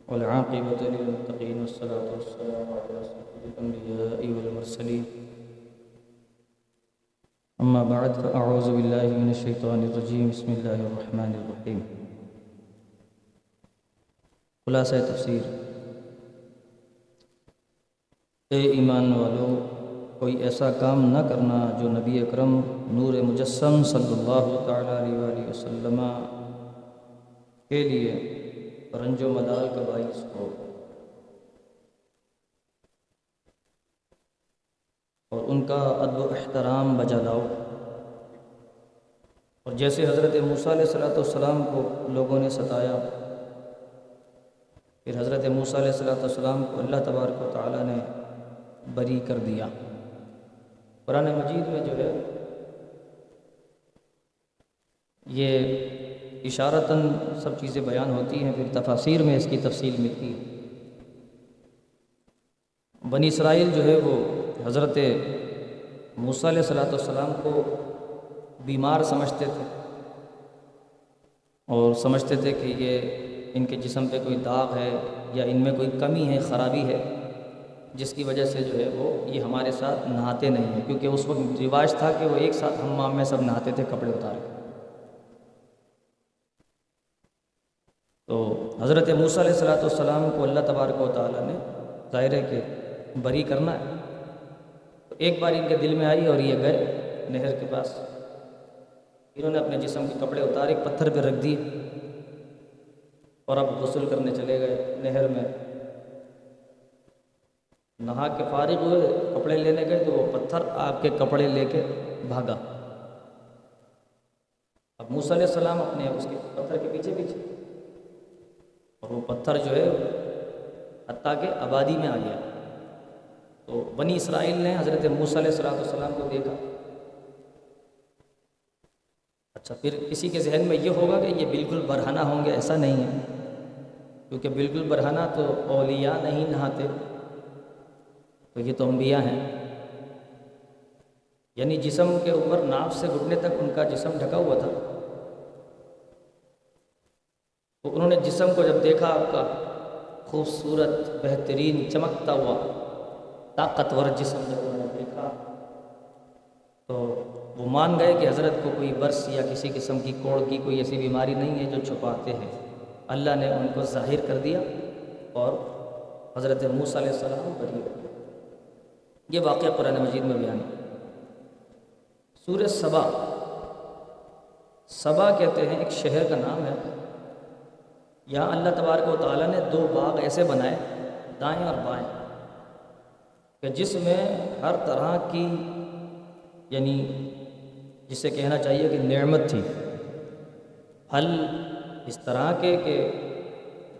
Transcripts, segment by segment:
والعاقبة للمتقين والصلاة والسلام على سيد الأنبياء والمرسلين أما بعد فأعوذ بالله من الشيطان الرجيم بسم الله الرحمن الرحيم خلاصہ تفسیر اے ایمان والو، کوئی ایسا کام نہ کرنا جو نبی اکرم نور مجسم صلی اللہ تعالیٰ علیہ وآلہ وسلم کے لیے رنج و ملال کا باعث ہو، اور ان کا ادب و احترام بجا لاؤ۔ اور جیسے حضرت موسیٰ علیہ السلام کو لوگوں نے ستایا، پھر حضرت موسیٰ علیہ السلام کو اللہ تبارک و تعالیٰ نے بری کر دیا۔ قرآن مجید میں جو ہے یہ اشارتاً سب چیزیں بیان ہوتی ہیں، پھر تفاسیر میں اس کی تفصیل ملتی ہے۔ بنی اسرائیل جو ہے وہ حضرت موسیٰ علیہ السلام کو بیمار سمجھتے تھے، اور سمجھتے تھے کہ یہ ان کے جسم پہ کوئی داغ ہے یا ان میں کوئی کمی ہے، خرابی ہے، جس کی وجہ سے جو ہے وہ یہ ہمارے ساتھ نہاتے نہیں ہیں، کیونکہ اس وقت رواج تھا کہ وہ ایک ساتھ حمام میں سب نہاتے تھے کپڑے اتار کے۔ تو حضرت موسیٰ علیہ السلام کو اللہ تبارک و تعالیٰ نے ظاہر ہے کہ بری کرنا ہے، تو ایک بار ان کے دل میں آئی اور یہ گئے نہر کے پاس۔ انہوں نے اپنے جسم کے کپڑے اتار ایک پتھر پہ رکھ دیے، اور اب غسل کرنے چلے گئے نہر میں۔ نہا کے فارغ ہوئے، کپڑے لینے گئے تو وہ پتھر آپ کے کپڑے لے کے بھاگا۔ اب موسیٰ علیہ السلام اپنے اس کے پتھر کے پیچھے پیچھے، اور وہ پتھر جو ہے حتیٰ کہ آبادی میں آ گیا۔ تو بنی اسرائیل نے حضرت موسیٰ علیہ السلام کو دیکھا۔ اچھا، پھر کسی کے ذہن میں یہ ہوگا کہ یہ بالکل برہنہ ہوں گے، ایسا نہیں ہے، کیونکہ بالکل برہنہ تو اولیاء نہیں نہاتے، تو یہ تو انبیاء ہیں، یعنی جسم کے اوپر ناف سے گھٹنے تک ان کا جسم ڈھکا ہوا تھا۔ تو انہوں نے جسم کو جب دیکھا، آپ کا خوبصورت، بہترین، چمکتا ہوا، طاقتور جسم جب انہوں نے دیکھا تو وہ مان گئے کہ حضرت کو کوئی برس یا کسی قسم کی کوڑ کی کوئی ایسی بیماری نہیں ہے جو چھپاتے ہیں۔ اللہ نے ان کو ظاہر کر دیا اور حضرت موسیٰ علیہ السلام بری ہو گئے۔ یہ واقعہ قرآن مجید میں بیان ہے۔ سورہ سبا کہتے ہیں، ایک شہر کا نام ہے۔ یہاں اللہ تبارک و تعالیٰ نے دو باغ ایسے بنائے، دائیں اور بائیں، کہ جس میں ہر طرح کی، یعنی جسے کہنا چاہیے کہ نعمت تھی، پھل اس طرح کے کہ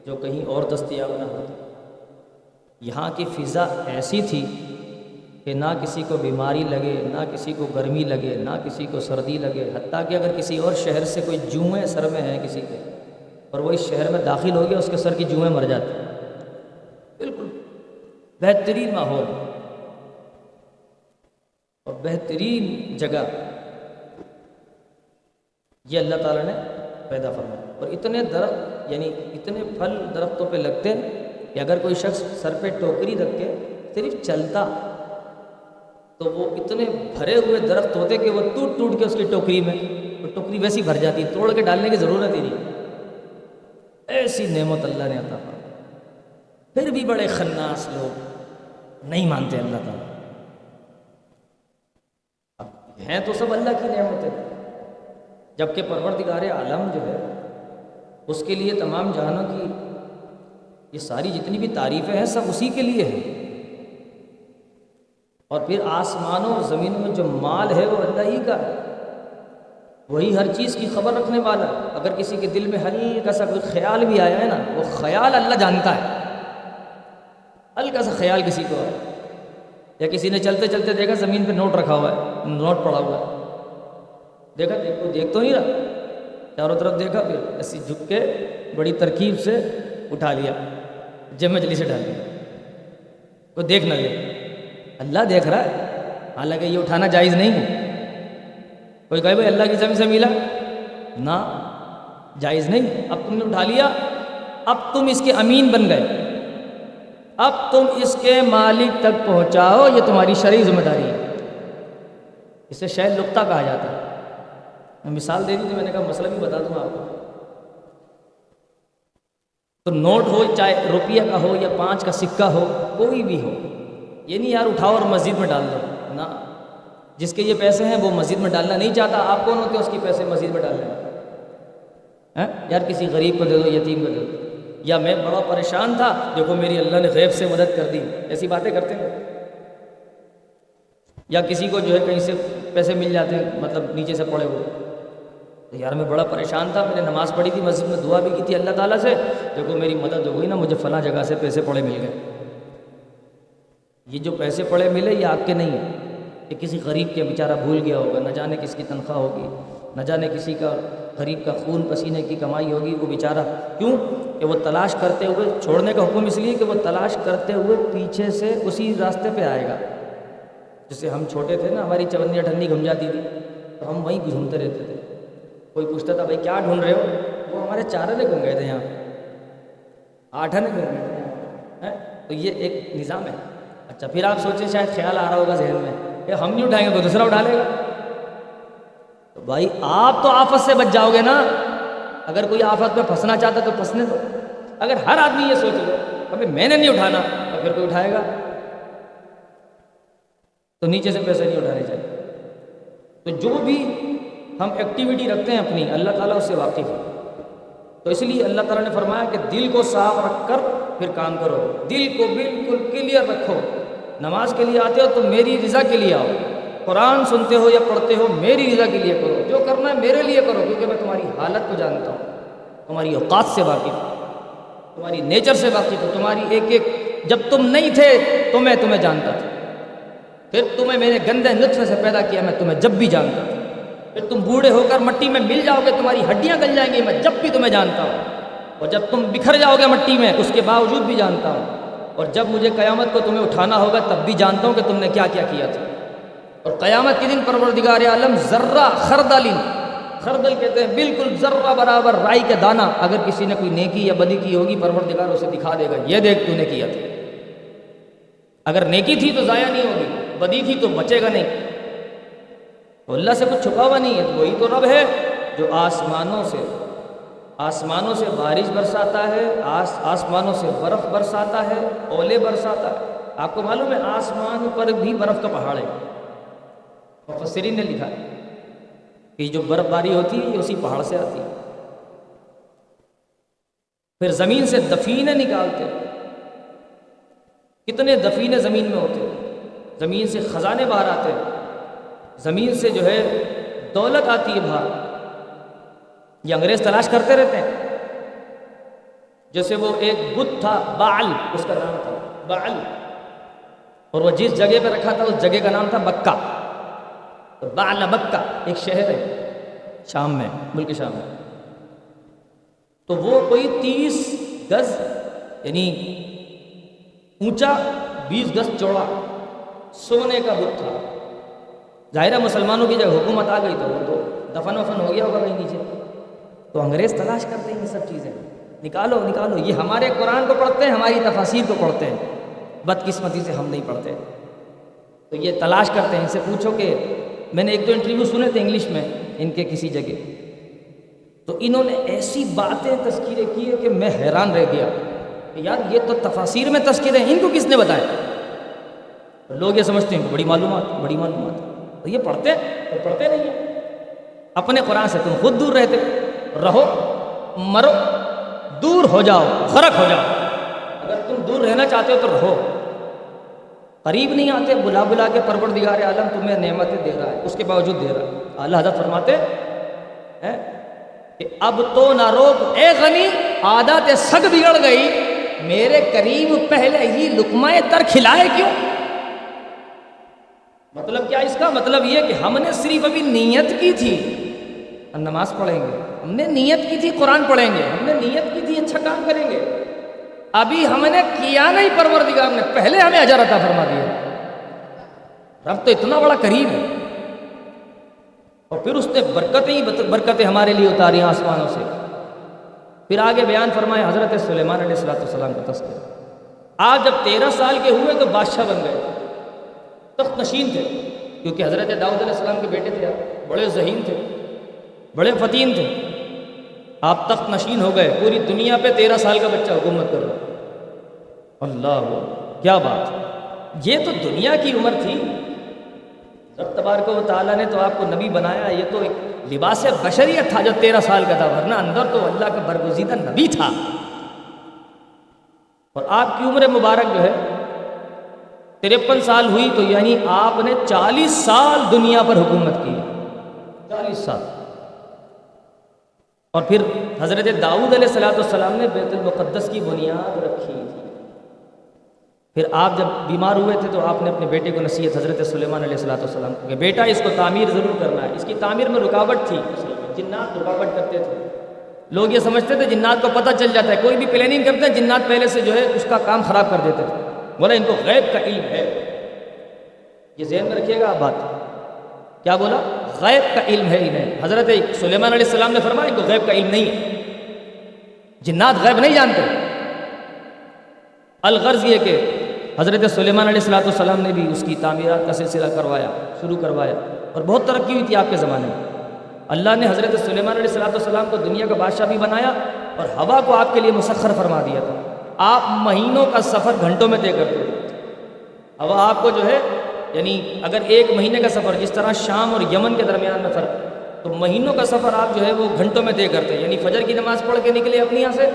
جو کہیں اور دستیاب نہ ہوتے۔ یہاں کی فضا ایسی تھی کہ نہ کسی کو بیماری لگے، نہ کسی کو گرمی لگے، نہ کسی کو سردی لگے، حتیٰ کہ اگر کسی اور شہر سے کوئی جوئیں سر میں ہیں کسی کے، اور وہ اس شہر میں داخل ہو گیا، اس کے سر کی جوئیں مر جاتی۔ بالکل بہترین ماحول اور بہترین جگہ یہ اللہ تعالیٰ نے پیدا فرمایا۔ اور اتنے درخت، یعنی اتنے پھل درختوں پہ لگتے کہ اگر کوئی شخص سر پہ ٹوکری رکھ کے صرف چلتا تو وہ اتنے بھرے ہوئے درخت ہوتے کہ وہ ٹوٹ ٹوٹ کے اس کی ٹوکری میں، وہ ٹوکری ویسی بھر جاتی، توڑ کے ڈالنے کی ضرورت ہی نہیں۔ ایسی نعمت اللہ نے عطا فرمائی، پھر بھی بڑے خناس لوگ نہیں مانتے اللہ تعالیٰ۔ اب ہیں تو سب اللہ کی نعمت ہے، جبکہ پروردگار عالم جو ہے اس کے لیے تمام جہانوں کی یہ ساری جتنی بھی تعریفیں ہیں سب اسی کے لیے ہیں۔ اور پھر آسمانوں اور زمینوں میں جو مال ہے وہ اللہ ہی کا ہے، وہی ہر چیز کی خبر رکھنے والا ہے۔ اگر کسی کے دل میں ہلکا سا کوئی خیال بھی آیا ہے نا، وہ خیال اللہ جانتا ہے۔ ہلکا سا خیال کسی کو آیا، یا کسی نے چلتے چلتے دیکھا زمین پہ نوٹ رکھا ہوا ہے، نوٹ پڑا ہوا ہے، دیکھ تو نہیں رہا، چاروں طرف دیکھا، پھر ایسی جھک کے بڑی ترکیب سے اٹھا لیا، جب مجلی سے ڈال دیا، کوئی دیکھ نہ لے۔ اللہ دیکھ رہا ہے، حالانکہ یہ اٹھانا جائز نہیں ہے۔ کوئی کہے بھائی اللہ کی زمین سے ملا، نہ، جائز نہیں۔ اب تم نے اٹھا لیا اب تم اس کے امین بن گئے، اب تم اس کے مالک تک پہنچاؤ، یہ تمہاری شرعی ذمہ داری ہے۔ اسے شہد لقطہ کہا جاتا ہے۔ میں مثال دے دی تھی، میں نے کہا مسئلہ بھی بتا دوں آپ کو۔ تو نوٹ ہو، چاہے روپیہ کا ہو یا 5 کا سکہ ہو، کوئی بھی ہو، یہ نہیں یار اٹھاؤ اور مسجد میں ڈال دو، نہ، جس کے یہ پیسے ہیں وہ مسجد میں ڈالنا نہیں چاہتا، آپ کون ہوتے ہیں اس کے پیسے مسجد میں ڈالنے؟ یار کسی غریب کو دے دو، یتیم کو دے دو، یا میں بڑا پریشان تھا، دیکھو میری اللہ نے غیب سے مدد کر دی، ایسی باتیں کرتے ہیں۔ یا کسی کو جو ہے کہیں سے پیسے مل جاتے ہیں، مطلب نیچے سے پڑے ہوئے، تو یار میں بڑا پریشان تھا، میں نے نماز پڑھی تھی، مسجد میں دعا بھی کی تھی اللہ تعالیٰ سے، دیکھو میری مدد ہو گئی نا، مجھے فلاں جگہ سے پیسے پڑے مل گئے۔ یہ جو پیسے پڑے ملے یہ آپ کے نہیں ہیں، یہ کسی غریب کے بیچارہ بھول گیا ہوگا، نہ جانے کس کی تنخواہ ہوگی، نہ جانے کسی کا غریب کا خون پسینے کی کمائی ہوگی، وہ بیچارہ کیوں کہ وہ تلاش کرتے ہوئے، چھوڑنے کا حکم اس لیے کہ وہ تلاش کرتے ہوئے پیچھے سے اسی راستے پہ آئے گا۔ جیسے ہم چھوٹے تھے نا، ہماری چونی ٹھنڈی گھم جاتی تھی تو ہم وہیں گھومتے رہتے تھے، کوئی پوچھتا تھا بھائی کیا ڈھونڈ رہے ہو، وہ ہمارے 4 آنے گھوم گئے تھے یہاں، 8 آنے گھوم گئے تھے یہاں، تو یہ ایک نظام ہے۔ اچھا پھر آپ سوچیں، شاید خیال آ رہا ہوگا ذہن میں کہ ہم نہیں اٹھائیں گے تو دوسرا اٹھا لے گا، تو بھائی آپ تو آفت سے بچ جاؤ گے نا۔ اگر کوئی آفت میں پھنسنا چاہتا تو پھنسنے دو، اگر ہر آدمی یہ سوچ لے ابھی میں نے نہیں اٹھانا تو پھر کوئی اٹھائے گا، تو نیچے سے پیسے نہیں اٹھانے چاہیے۔ تو جو بھی ہم ایکٹیویٹی رکھتے ہیں اپنی، اللہ تعالیٰ اس سے واقف ہے، تو اس لیے اللہ تعالیٰ نے فرمایا کہ دل کو صاف رکھ کر پھر کام کرو، دل کو بالکل کلیئر رکھو، نماز کے لیے آتے ہو تو میری رضا کے لیے آؤ، قرآن سنتے ہو یا پڑھتے ہو میری رضا کے لیے کرو، جو کرنا ہے میرے لیے کرو، کیونکہ میں تمہاری حالت کو جانتا ہوں، تمہاری اوقات سے واقف ہوں، تمہاری نیچر سے واقف ہوں، تمہاری ایک ایک، جب تم نہیں تھے تو میں تمہیں جانتا تھا، پھر تمہیں میں نے گندے نطفے سے پیدا کیا، میں تمہیں جب بھی جانتا تھا، پھر تم بوڑھے ہو کر مٹی میں مل جاؤ گے، تمہاری ہڈیاں گل جائیں گی، میں جب بھی تمہیں جانتا ہوں، اور جب تم بکھر جاؤ گے مٹی میں اس کے باوجود بھی جانتا ہوں، اور جب مجھے قیامت کو تمہیں اٹھانا ہوگا تب بھی جانتا ہوں کہ تم نے کیا کیا کیا تھا، اور قیامت کے دن پروردگار عالم ذرہ خردل کہتے ہیں بالکل ذرہ برابر رائی کے دانہ، اگر کسی نے کوئی نیکی یا بدی کی ہوگی پروردگار اسے دکھا دے گا، یہ دیکھ تو نے کیا تھا، اگر نیکی تھی تو ضائع نہیں ہوگی، بدی تھی تو بچے گا نہیں، تو اللہ سے کچھ چھپا ہوا نہیں ہے، وہی تو رب ہے جو آسمانوں سے بارش برساتا ہے، آسمانوں سے برف برساتا ہے، اولے برساتا ہے۔ آپ کو معلوم ہے آسمان پر بھی برف کا پہاڑ ہے، مفسرین نے لکھا ہے کہ جو برف باری ہوتی ہے یہ اسی پہاڑ سے آتی ہے۔ پھر زمین سے دفینے نکالتے، کتنے دفینے زمین میں ہوتے، زمین سے خزانے باہر آتے، زمین سے جو ہے دولت آتی ہے باہر، یہ انگریز تلاش کرتے رہتے ہیں۔ جیسے وہ ایک بت تھا بعل، اس کا نام تھا بعل، اور وہ جس جگہ پہ رکھا تھا اس جگہ کا نام تھا مکہ، تو بعل مکہ ایک شہر ہے شام میں، ملک شام میں، تو وہ کوئی 30 گز یعنی اونچا 20 گز چوڑا سونے کا بت تھا۔ ظاہرہ مسلمانوں کی جب حکومت آ گئی تو وہ تو دفن وفن ہو گیا ہوگا کہیں نیچے، تو انگریز تلاش کرتے ہیں یہ سب چیزیں، نکالو یہ ہمارے قرآن کو پڑھتے ہیں، ہماری تفاسیر کو پڑھتے ہیں، بدقسمتی سے ہم نہیں پڑھتے، تو یہ تلاش کرتے ہیں۔ ان سے پوچھو کہ میں نے 1-2 انٹرویو سنے تھے انگلش میں ان کے کسی جگہ، تو انہوں نے ایسی باتیں تذکیریں کی ہے کہ میں حیران رہ گیا کہ یار یہ تو تفاسیر میں تذکرے ہیں، ان کو کس نے بتایا؟ لوگ یہ سمجھتے ہیں بڑی معلومات، تو یہ پڑھتے نہیں ہیں، اپنے قرآن سے تم خود دور رہتے رہو، مرو، دور ہو جاؤ، غرق ہو جاؤ، اگر تم دور رہنا چاہتے ہو تو رہو، قریب نہیں آتے، بلا کے پروردگار عالم تمہیں نعمتیں دے رہا ہے، اس کے باوجود دے رہا ہے۔ اللہ حضرت فرماتے ہیں کہ اب تو نہ روک اے غنی، عادت سگ بگڑ گئی، میرے قریب پہلے ہی لقمہ تر کھلائے کیوں؟ مطلب کیا اس کا مطلب یہ کہ ہم نے صرف ابھی نیت کی تھی ہم نماز پڑھیں گے، ہم نے نیت کی تھی قرآن پڑھیں گے، ہم نے نیت کی تھی اچھا کام کریں گے، ابھی ہم نے کیا نہیں، پروردگار نے پہلے ہمیں اجر عطا فرما دیا۔ رب تو اتنا بڑا کریم ہے، اور پھر اس نے برکتیں ہمارے لیے اتاری آسمانوں سے، پھر آگے بیان فرمائے حضرت سلیمان علیہ السلام کا تذکرہ۔ آپ جب 13 سال کے ہوئے تو بادشاہ بن گئے، تخت نشین تھے، کیونکہ حضرت داؤد علیہ السلام کے بیٹے تھے، آپ بڑے ذہین تھے، بڑے فتین تھے، آپ تخت نشین ہو گئے، پوری دنیا پہ 13 سال کا بچہ حکومت کر رہا۔ اللہ کیا بات، یہ تو دنیا کی عمر تھی، رب تبارک و تعالیٰ نے تو آپ کو نبی بنایا، یہ تو ایک لباس بشریت تھا جو 13 سال کا تھا، ورنہ اندر تو اللہ کا برگزیدہ نبی تھا۔ اور آپ کی عمر مبارک جو ہے 53 سال ہوئی، تو یعنی آپ نے 40 سال دنیا پر حکومت کی، 40 سال۔ اور پھر حضرت داؤد علیہ السلام نے بیت المقدس کی بنیاد رکھی تھی۔ پھر آپ جب بیمار ہوئے تھے تو آپ نے اپنے بیٹے کو نصیحت حضرت سلیمان علیہ السلام کو کہ بیٹا اس کو تعمیر ضرور کرنا ہے۔ اس کی تعمیر میں رکاوٹ تھی، جنات رکاوٹ کرتے تھے، لوگ یہ سمجھتے تھے جنات کو پتہ چل جاتا ہے، کوئی بھی پلاننگ کرتے ہیں جنات پہلے سے جو ہے اس کا کام خراب کر دیتے تھے، بولا ان کو غیب کا علم ہے۔ یہ ذہن میں رکھیے گا آپ بات، کیا بولا؟ غیب کا علم ہے انہیں۔ حضرت سلیمان علیہ السلام نے فرمایا ان کو غیب کا علم نہیں ہے، جنات غیب نہیں جانتے۔ الغرض یہ کہ حضرت سلیمان علیہ السلام نے بھی اس کی تعمیرات کا سلسلہ شروع کروایا، اور بہت ترقی ہوئی تھی آپ کے زمانے میں۔ اللہ نے حضرت سلیمان علیہ السلام کو دنیا کا بادشاہ بھی بنایا، اور ہوا کو آپ کے لیے مسخر فرما دیا تھا۔ آپ مہینوں کا سفر گھنٹوں میں طے کرتے تھے، ہوا آپ کو جو ہے یعنی اگر 1 مہینے کا سفر، جس طرح شام اور یمن کے درمیان میں فرق، تو مہینوں کا سفر آپ جو ہے وہ گھنٹوں میں طے کرتے ہیں۔ یعنی فجر کی نماز پڑھ کے نکلے اپنے یہاں سے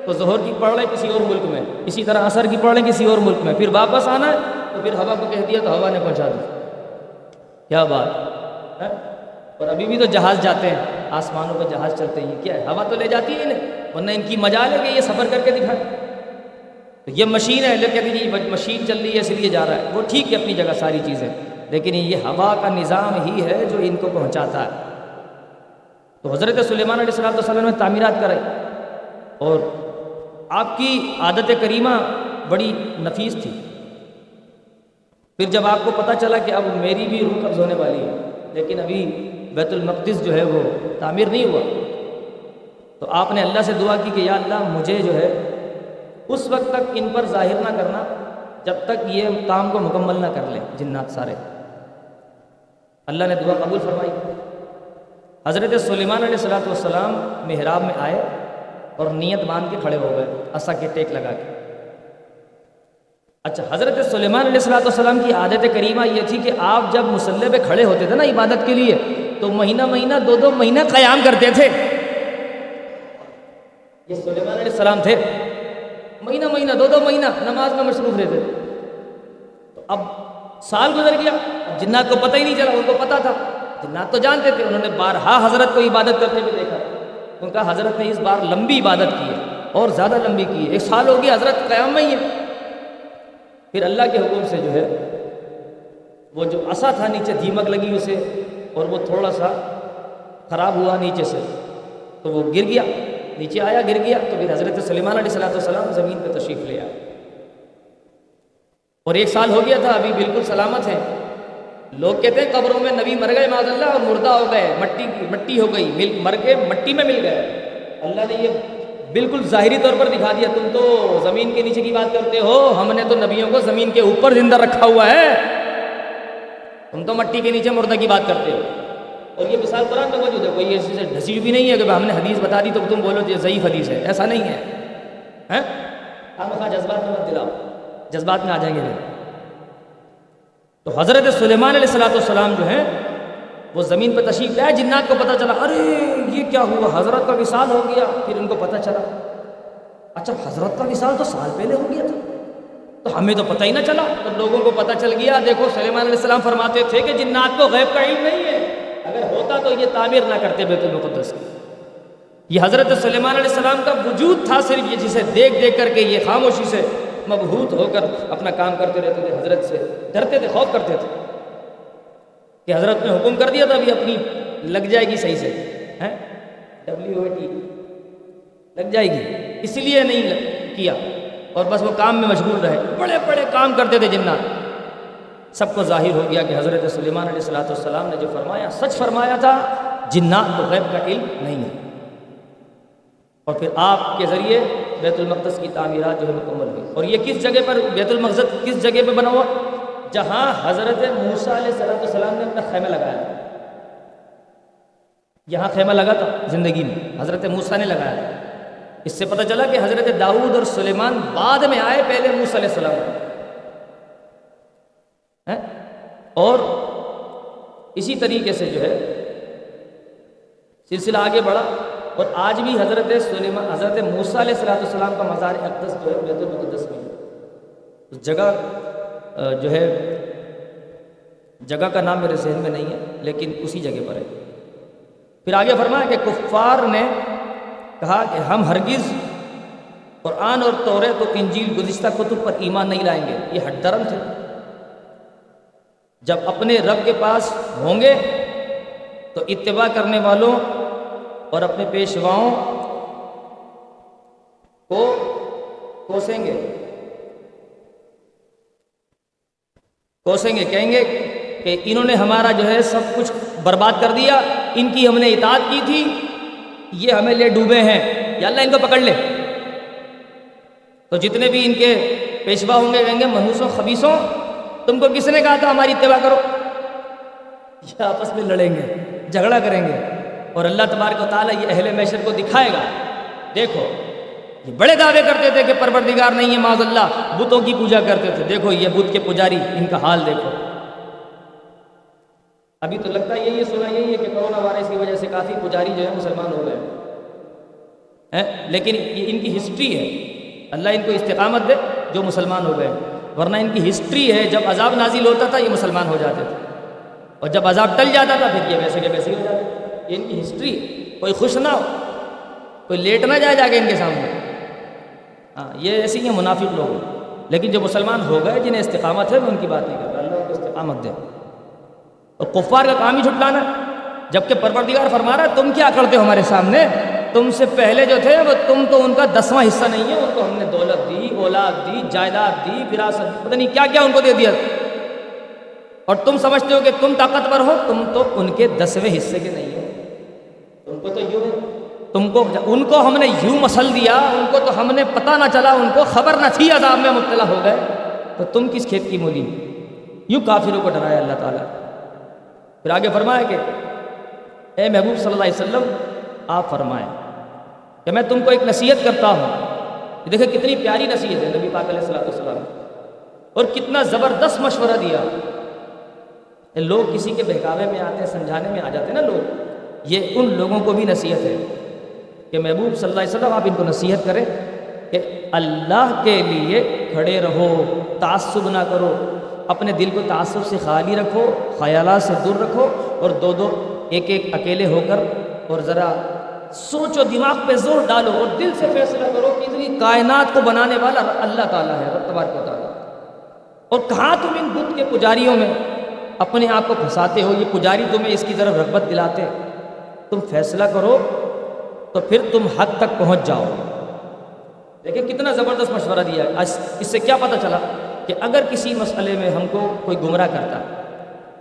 تو ظہر کی پڑھ لیں کسی اور ملک میں، اسی طرح عصر کی پڑھ لیں کسی اور ملک میں، پھر واپس آنا ہے تو پھر ہوا کو کہہ دیا تو ہوا نے پہنچا دی۔ کیا بات ہے؟ اور ابھی بھی تو جہاز جاتے ہیں، آسمانوں پہ جہاز چلتے ہیں، کیا ہے؟ ہوا تو لے جاتی ہے انہیں، ورنہ ان کی مجال ہے کہ یہ سفر کر کے دکھائے۔ تو یہ مشین ہے، لیکن یہ مشین چل رہی ہے اس لیے جا رہا ہے، وہ ٹھیک ہے اپنی جگہ ساری چیزیں، لیکن یہ ہوا کا نظام ہی ہے جو ان کو پہنچاتا ہے۔ تو حضرت سلیمان علیہ السلام نے تعمیرات کرائی، اور آپ کی عادت کریمہ بڑی نفیس تھی۔ پھر جب آپ کو پتہ چلا کہ اب میری بھی روح قبض ہونے والی ہے، لیکن ابھی بیت المقدس جو ہے وہ تعمیر نہیں ہوا، تو آپ نے اللہ سے دعا کی کہ یا اللہ مجھے جو ہے اس وقت تک ان پر ظاہر نہ کرنا جب تک یہ کام کو مکمل نہ کر لیں جنات سارے۔ اللہ نے دعا قبول فرمائی۔ حضرت سلیمان علیہ السلام محراب میں آئے اور نیت باندھ کے کھڑے ہو گئے، عصا کے ٹیک لگا کے۔ اچھا، حضرت سلیمان علیہ السلام کی عادت کریمہ یہ تھی کہ آپ جب مصلی پہ کھڑے ہوتے تھے نا عبادت کے لیے، تو مہینہ 2 مہینہ قیام کرتے تھے۔ یہ سلیمان علیہ السلام تھے، مہینہ 2 مہینہ نماز میں مصروف رہتے تھے۔ تو اب سال گزر گیا، جنات کو پتہ ہی نہیں چلا، ان کو پتہ تھا، جنات تو جانتے تھے، انہوں نے بارہا حضرت کو عبادت کرتے ہوئے دیکھا۔ ان کا حضرت نے اس بار لمبی عبادت کی ہے، اور زیادہ لمبی کی ہے، 1 سال ہو گیا حضرت قیام میں ہی ہے۔ پھر اللہ کے حکم سے جو ہے وہ جو عصا تھا نیچے دیمک لگی اسے، اور وہ تھوڑا سا خراب ہوا نیچے سے، تو وہ گر گیا، نیچے آیا گر گیا، تو پھر حضرت سلیمان علیہ السلام زمین پہ تشریف لے آئے، اور 1 سال ہو گیا تھا، ابھی بالکل سلامت ہیں۔ لوگ کہتے ہیں قبروں میں نبی مر گئے معاذ اللہ، اور مردہ ہو گئے، مٹی ہو گئی، مر کے مٹی میں مل گئے۔ اللہ نے یہ بالکل ظاہری طور پر دکھا دیا، تم تو زمین کے نیچے کی بات کرتے ہو، ہم نے تو نبیوں کو زمین کے اوپر زندہ رکھا ہوا ہے، تم تو مٹی کے نیچے مردہ کی بات کرتے ہو۔ اور یہ مثال قرآن میں موجود ہے، کوئی ایسی سے ڈھسی بھی نہیں ہے کہ ہم نے حدیث بتا دی تو تم بولو یہ ضعیف حدیث ہے، ایسا نہیں ہے۔ ہم جذبات میں مت دلاؤ، جذبات میں آ جائیں گے۔ تو حضرت سلیمان علیہ السلام جو ہیں وہ زمین پہ تشریف لائے، جنات کو پتہ چلا، ارے یہ کیا ہوا، حضرت کا وصال ہو گیا۔ پھر ان کو پتہ چلا، اچھا حضرت کا وصال تو سال پہلے ہو گیا تھا، تو ہمیں تو پتہ ہی نہ چلا۔ تو لوگوں کو پتہ چل گیا، دیکھو سلیمان علیہ السلام فرماتے تھے کہ جنات کو غیب کا علم نہیں ہے، اگر ہوتا تو یہ تعمیر نہ کرتے بیت المقدس کی۔ یہ حضرت سلیمان علیہ السلام کا وجود تھا صرف یہ، جسے دیکھ دیکھ کر کے یہ خاموشی سے مبہوت ہو کر اپنا کام کرتے رہتے تھے، حضرت سے ڈرتے تھے، خوف کرتے تھے کہ حضرت نے حکم کر دیا تھا ابھی اپنی لگ جائے گی صحیح سے، WAT لگ جائے گی، اس لیے نہیں کیا، اور بس وہ کام میں مشغول رہے، بڑے بڑے کام کرتے تھے جنات۔ سب کو ظاہر ہو گیا کہ حضرت سلیمان علیہ السلام نے جو فرمایا سچ فرمایا تھا، جنات کو غیب کا علم نہیں ہے۔ اور پھر آپ کے ذریعے بیت المقدس کی تعمیرات جو ہے مکمل ہوئی. اور یہ کس جگہ پر بیت المقدس کس جگہ پہ بنا ہوا؟ جہاں حضرت موسیٰ علیہ السلام نے اپنا خیمہ لگایا. یہاں خیمہ لگا تھا زندگی میں، حضرت موسیٰ نے لگایا. اس سے پتہ چلا کہ حضرت داؤد اور سلیمان بعد میں آئے، پہلے موسیٰ علیہ السلام. اور اسی طریقے سے جو ہے سلسلہ آگے بڑھا، اور آج بھی حضرت موسیٰ علیہ السلام کا مزار اقدس جو ہے بیت المقدس میں ہے. اس جگہ جو ہے جگہ کا نام میرے ذہن میں نہیں ہے، لیکن اسی جگہ پر ہے. پھر آگے فرمایا کہ کفار نے کہا کہ ہم ہرگز قرآن اور توریت و انجیل گزشتہ کتب پر ایمان نہیں لائیں گے. یہ ہٹ درم تھے. جب اپنے رب کے پاس ہوں گے تو اتباع کرنے والوں اور اپنے پیشواؤں کو کوسیں گے، کہیں گے کہ انہوں نے ہمارا جو ہے سب کچھ برباد کر دیا، ان کی ہم نے اطاعت کی تھی، یہ ہمیں لے ڈوبے ہیں، یا اللہ ان کو پکڑ لے. تو جتنے بھی ان کے پیشوا ہوں گے کہیں گے منحوسوں خبیثوں، تم کو کس نے کہا تھا ہماری اتباع کرو؟ یہ آپس میں لڑیں گے، جھگڑا کریں گے. اور اللہ تبارک و تعالیٰ یہ اہل محشر کو دکھائے گا. دیکھو یہ بڑے دعوے کرتے تھے کہ پروردگار نہیں ہے، معاذ اللہ، بتوں کی پوجا کرتے تھے. دیکھو یہ بت کے پجاری، ان کا حال دیکھو. ابھی تو لگتا ہے یہی سنا یہی ہے کہ کرونا وائرس کی وجہ سے کافی پجاری جو ہے مسلمان ہو گئے، لیکن یہ ان کی ہسٹری ہے. اللہ ان کو استقامت دے جو مسلمان ہو گئے، ورنہ ان کی ہسٹری ہے جب عذاب نازل ہوتا تھا یہ مسلمان ہو جاتے تھے، اور جب عذاب ٹل جاتا تھا پھر یہ ویسے کے ویسے ہی ہو جاتے. یہ ان کی ہسٹری ہے. کوئی خوش نہ ہو، کوئی لیٹ نہ جائے جا کے ان کے سامنے. ہاں یہ ایسے ہی ہیں منافق لوگ. لیکن جو مسلمان ہو گئے جنہیں استقامت ہے میں ان کی بات نہیں کر رہا، اللہ ان کو استقامت دے. اور کفار کا کام ہی جھٹلانا، جبکہ پروردگار فرما رہا ہے تم کیا کرتے ہو ہمارے سامنے؟ تم سے پہلے جو تھے وہ تم تو ان کا 10واں حصہ نہیں ہے، ان کو ہم نے دولت دی، اولاد دی، جائیداد دی، وراثت دی، پتہ نہیں کیا کیا ان کو دے دیا. اور تم سمجھتے ہو کہ تم طاقتور ہو، تم تو ان کے 10ویں حصے کے نہیں ہو. تم کو تو یوں ان کو ہم نے یوں مسل دیا، ان کو تو ہم نے پتہ نہ چلا، ان کو خبر نہ تھی عذاب میں مبتلا ہو گئے، تو تم کس کھیت کی مولی؟ یوں کافروں کو ڈرایا اللہ تعالیٰ. پھر آگے فرمایا کہ اے محبوب صلی اللہ علیہ وسلم آپ فرمائیں کہ میں تم کو ایک نصیحت کرتا ہوں. دیکھیں کتنی پیاری نصیحت ہے نبی پاک علیہ السلام، اور کتنا زبردست مشورہ دیا. لوگ کسی کے بہکاوے میں آتے ہیں، سمجھانے میں آ جاتے ہیں نا لوگ، یہ ان لوگوں کو بھی نصیحت ہے کہ محبوب صلی اللہ علیہ وسلم آپ ان کو نصیحت کریں کہ اللہ کے لیے کھڑے رہو، تعصب نہ کرو، اپنے دل کو تعصب سے خالی رکھو، خیالات سے دور رکھو، اور دو ایک اکیلے ہو کر اور ذرا سوچو، دماغ پہ زور ڈالو اور دل سے فیصلہ کرو کہ اتنی کائنات کو بنانے والا اللہ تعالیٰ ہے، رب تبارک و تعالیٰ. اور کہاں تم ان بت کے پجاریوں میں اپنے آپ کو پھنساتے ہو؟ یہ پجاری تمہیں اس کی طرف رغبت دلاتے. تم فیصلہ کرو تو پھر تم حد تک پہنچ جاؤ. دیکھیں کتنا زبردست مشورہ دیا. اس سے کیا پتہ چلا کہ اگر کسی مسئلے میں ہم کو کوئی گمراہ کرتا ہے،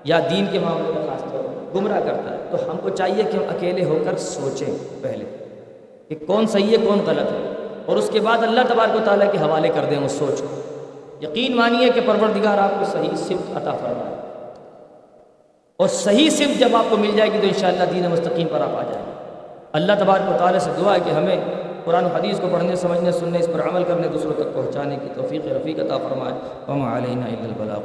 یا دین کے معاملے میں خاص طور پر گمراہ کرتا ہے، تو ہم کو چاہیے کہ ہم اکیلے ہو کر سوچیں پہلے کہ کون صحیح ہے کون غلط ہے، اور اس کے بعد اللہ تبارک و تعالیٰ کے حوالے کر دیں اس سوچ کو. یقین مانیے کہ پروردگار آپ کو صحیح سمت عطا فرمائے، اور صحیح سمت جب آپ کو مل جائے گی تو انشاءاللہ دین مستقیم پر آپ آ جائیں گے. اللہ تبارک و تعالیٰ سے دعا ہے کہ ہمیں قرآن و حدیث کو پڑھنے، سمجھنے، سننے، اس پر عمل کرنے، دوسروں تک پہنچانے کی توفیق رفیق عطا فرمائے. وما علینا الا البلاغ.